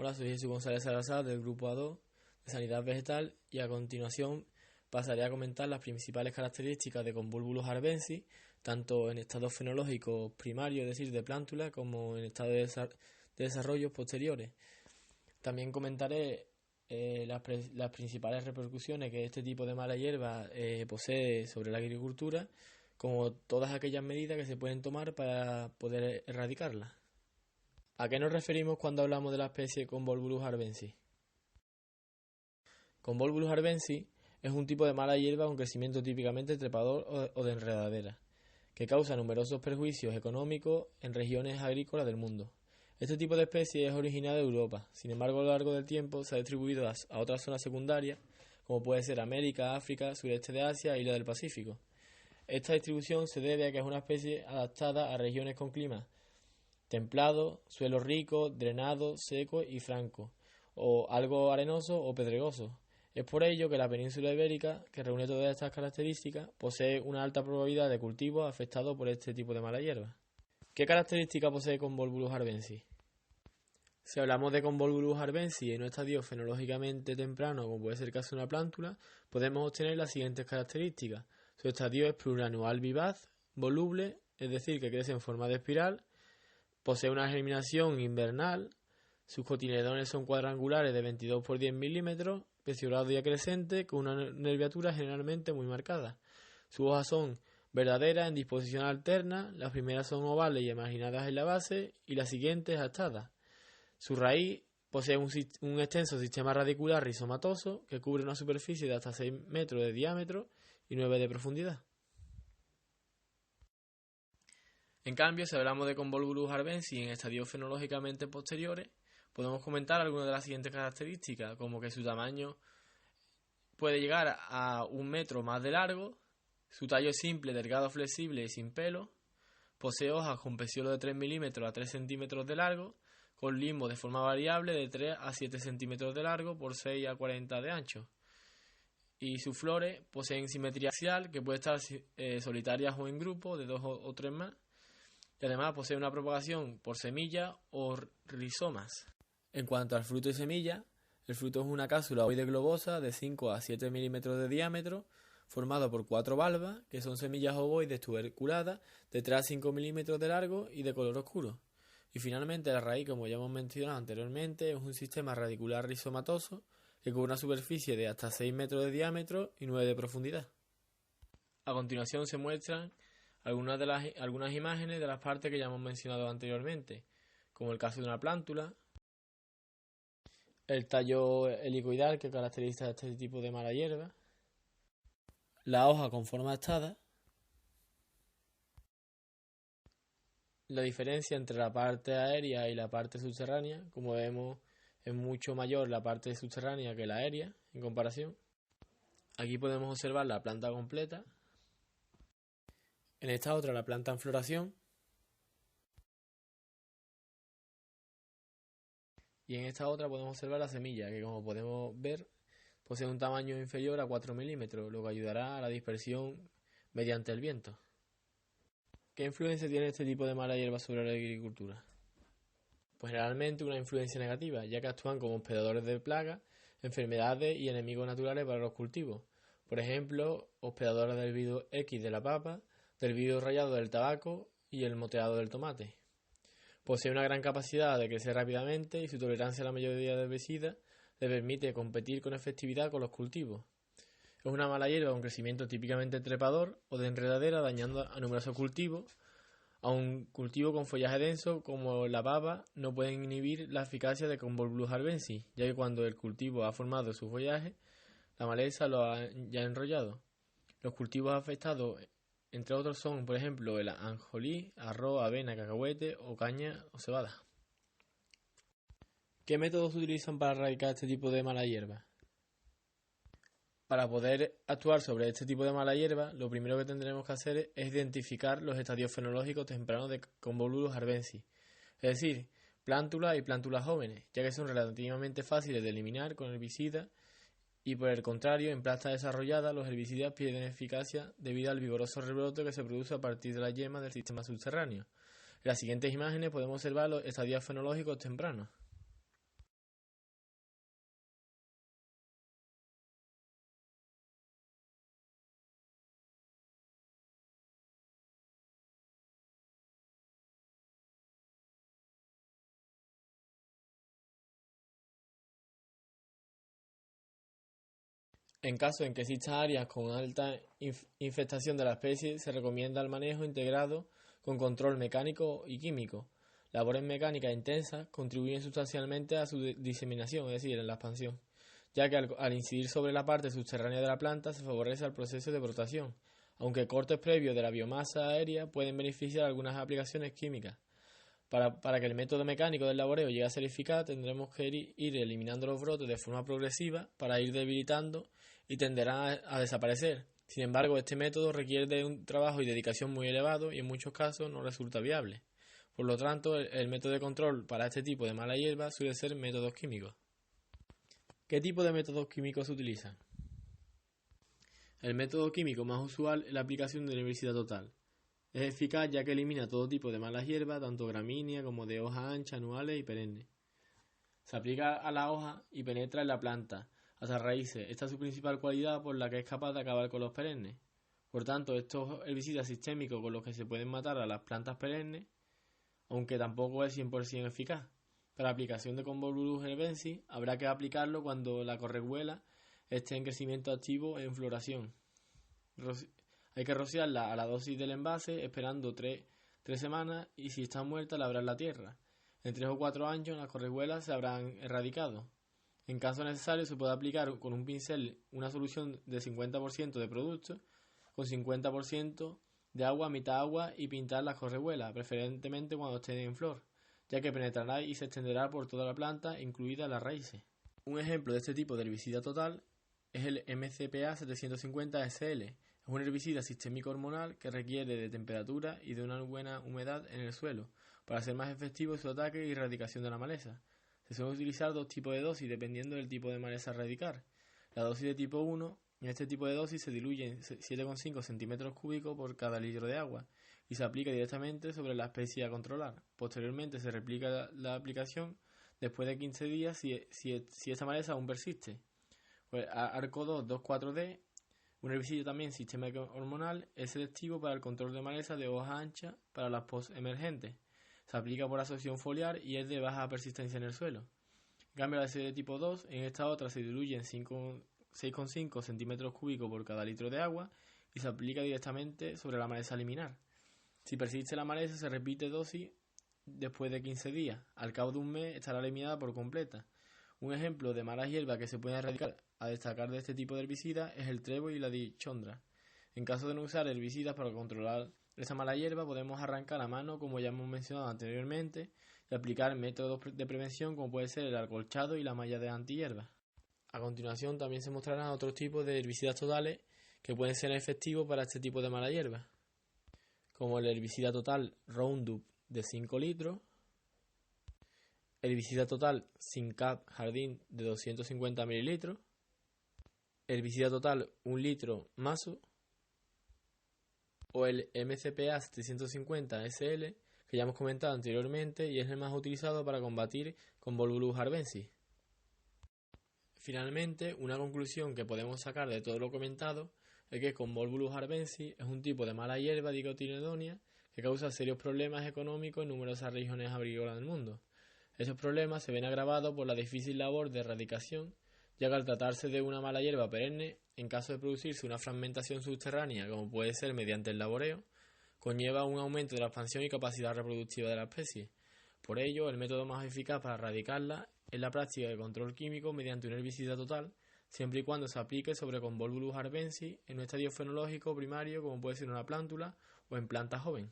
Hola, soy Jesús González Salazar del Grupo A2 de Sanidad Vegetal y a continuación pasaré a comentar las principales características de Convolvulus arbensis, tanto en estado fenológico primario, es decir, de plántula, como en estado de desarrollo posteriores. También comentaré las principales repercusiones que este tipo de mala hierba posee sobre la agricultura, como todas aquellas medidas que se pueden tomar para poder erradicarla. ¿A qué nos referimos cuando hablamos de la especie Convolvulus arbensis? Convolvulus arbensis es un tipo de mala hierba con crecimiento típicamente trepador o de enredadera, que causa numerosos perjuicios económicos en regiones agrícolas del mundo. Este tipo de especie es originaria de Europa, sin embargo a lo largo del tiempo se ha distribuido a otras zonas secundarias, como puede ser América, África, sureste de Asia e islas del Pacífico. Esta distribución se debe a que es una especie adaptada a regiones con clima templado, suelo rico, drenado, seco y franco, o algo arenoso o pedregoso. Es por ello que la península ibérica, que reúne todas estas características, posee una alta probabilidad de cultivos afectados por este tipo de mala hierba. ¿Qué características posee Convolvulus arbensis? Si hablamos de Convolvulus arbensis en un estadio fenológicamente temprano, como puede ser el caso de una plántula, podemos obtener las siguientes características. Su estadio es plurianual vivaz, voluble, es decir, que crece en forma de espiral. Posee una germinación invernal, sus cotiledones son cuadrangulares de 22 por 10 milímetros, peciolado y acrescente, con una nerviatura generalmente muy marcada. Sus hojas son verdaderas en disposición alterna, las primeras son ovales y marginadas en la base y las siguientes achadas. Su raíz posee un extenso sistema radicular rizomatoso que cubre una superficie de hasta 6 metros de diámetro y 9 de profundidad. En cambio, si hablamos de Convolvulus arbensis en estadios fenológicamente posteriores, podemos comentar algunas de las siguientes características, como que su tamaño puede llegar a 1 metro más de largo, su tallo es simple, delgado, flexible y sin pelo, posee hojas con peciolo de 3 milímetros a 3 centímetros de largo, con limbo de forma variable de 3 a 7 centímetros de largo por 6 a 40 de ancho. Y sus flores poseen simetría axial, que puede estar solitarias o en grupo de 2 o 3 más. Y además posee una propagación por semilla o rizomas. En cuanto al fruto y semilla, el fruto es una cápsula ovoide globosa de 5 a 7 milímetros de diámetro, formado por 4 valvas, que son semillas ovoides tuberculadas de 3 a 5 milímetros de largo y de color oscuro. Y finalmente la raíz, como ya hemos mencionado anteriormente, es un sistema radicular rizomatoso que cubre una superficie de hasta 6 metros de diámetro y 9 de profundidad. A continuación se muestran algunas imágenes de las partes que ya hemos mencionado anteriormente, como el caso de una plántula, el tallo helicoidal que caracteriza a este tipo de mala hierba, la hoja con forma achada, la diferencia entre la parte aérea y la parte subterránea, como vemos es mucho mayor la parte subterránea que la aérea en comparación. Aquí podemos observar la planta completa. En esta otra la planta en floración. Y en esta otra podemos observar la semilla, que como podemos ver posee un tamaño inferior a 4 milímetros, lo que ayudará a la dispersión mediante el viento. ¿Qué influencia tiene este tipo de mala hierba sobre la agricultura? Pues generalmente una influencia negativa, ya que actúan como hospedadores de plagas, enfermedades y enemigos naturales para los cultivos. Por ejemplo, hospedadores del vido X de la papa, del vido rayado del tabaco y el moteado del tomate. Posee una gran capacidad de crecer rápidamente y su tolerancia a la mayoría de herbicidas le permite competir con efectividad con los cultivos. Es una mala hierba con crecimiento típicamente trepador o de enredadera, dañando a numerosos cultivos. A un cultivo con follaje denso como la papa no pueden inhibir la eficacia de Convolvulus arbensis, ya que cuando el cultivo ha formado su follaje, la maleza lo ha ya enrollado. Los cultivos afectados, entre otros, son, por ejemplo, el anjolí, arroz, avena, cacahuete o caña o cebada. ¿Qué métodos se utilizan para erradicar este tipo de mala hierba? Para poder actuar sobre este tipo de mala hierba, lo primero que tendremos que hacer es identificar los estadios fenológicos tempranos de Convolvulus arbensis, es decir, plántulas y plántulas jóvenes, ya que son relativamente fáciles de eliminar con herbicidas y por el contrario, en plantas desarrolladas los herbicidas pierden eficacia debido al vigoroso rebrote que se produce a partir de las yemas del sistema subterráneo. En las siguientes imágenes podemos observar los estadios fenológicos tempranos. En caso en que existan áreas con alta infestación de la especie, se recomienda el manejo integrado con control mecánico y químico. Labores mecánicas intensas contribuyen sustancialmente a su diseminación, es decir, en la expansión, ya que al incidir sobre la parte subterránea de la planta se favorece el proceso de brotación, aunque cortes previos de la biomasa aérea pueden beneficiar algunas aplicaciones químicas. Para que el método mecánico del laboreo llegue a ser eficaz, tendremos que ir eliminando los brotes de forma progresiva para ir debilitando y tenderán a desaparecer. Sin embargo, este método requiere de un trabajo y dedicación muy elevado y en muchos casos no resulta viable. Por lo tanto, el método de control para este tipo de mala hierba suele ser métodos químicos. ¿Qué tipo de métodos químicos se utilizan? El método químico más usual es la aplicación de herbicida total. Es eficaz ya que elimina todo tipo de malas hierbas, tanto gramínea como de hoja ancha, anuales y perennes. Se aplica a la hoja y penetra en la planta, hasta raíces. Esta es su principal cualidad por la que es capaz de acabar con los perennes. Por tanto, estos herbicidas sistémicos con los que se pueden matar a las plantas perennes, aunque tampoco es 100% eficaz. Para la aplicación de Convolvulus herbensis, habrá que aplicarlo cuando la correhuela esté en crecimiento activo en floración. Hay que rociarla a la dosis del envase, esperando 3 semanas, y si está muerta, labrar la tierra. En 3 o 4 años las correhuelas se habrán erradicado. En caso necesario, se puede aplicar con un pincel una solución de 50% de producto, con 50% de agua, mitad agua, y pintar las correhuelas, preferentemente cuando estén en flor, ya que penetrará y se extenderá por toda la planta, incluidas las raíces. Un ejemplo de este tipo de herbicida total es el MCPA 750 SL. Es un herbicida sistémico hormonal que requiere de temperatura y de una buena humedad en el suelo para ser más efectivo su ataque y erradicación de la maleza. Se suelen utilizar dos tipos de dosis dependiendo del tipo de maleza a erradicar. La dosis de tipo 1, en este tipo de dosis se diluye en 7,5 centímetros cúbicos por cada litro de agua y se aplica directamente sobre la especie a controlar. Posteriormente se replica la aplicación después de 15 días si esta maleza aún persiste. Pues Arco 2 2,4-D, un herbicida también sistémico hormonal, es selectivo para el control de maleza de hoja ancha para las post-emergentes. Se aplica por absorción foliar y es de baja persistencia en el suelo. En cambio, la serie de tipo 2, en esta otra se diluye en 6,5 centímetros cúbicos por cada litro de agua y se aplica directamente sobre la maleza a eliminar. Si persiste la maleza, se repite dosis después de 15 días. Al cabo de un mes estará eliminada por completa. Un ejemplo de malas hierbas que se pueden erradicar a destacar de este tipo de herbicida es el trébol y la dichondra. En caso de no usar herbicidas para controlar esta mala hierba, podemos arrancar a mano, como ya hemos mencionado anteriormente, y aplicar métodos de prevención como puede ser el acolchado y la malla de antihierbas. A continuación también se mostrarán otros tipos de herbicidas totales que pueden ser efectivos para este tipo de mala hierba, como el herbicida total Roundup de 5 litros, herbicida total Sincap Jardín de 250 mililitros, herbicida total 1 litro Masu, o el MCPA 750 SL, que ya hemos comentado anteriormente y es el más utilizado para combatir Convolvulus herbensis. Finalmente, una conclusión que podemos sacar de todo lo comentado es que Convolvulus herbensis es un tipo de mala hierba dicotiledónea que causa serios problemas económicos en numerosas regiones agrícolas del mundo. Estos problemas se ven agravados por la difícil labor de erradicación, ya que al tratarse de una mala hierba perenne, en caso de producirse una fragmentación subterránea, como puede ser mediante el laboreo, conlleva un aumento de la expansión y capacidad reproductiva de la especie. Por ello, el método más eficaz para erradicarla es la práctica de control químico mediante un herbicida total, siempre y cuando se aplique sobre Convolvulus herbensis en un estadio fenológico primario, como puede ser una plántula o en planta joven.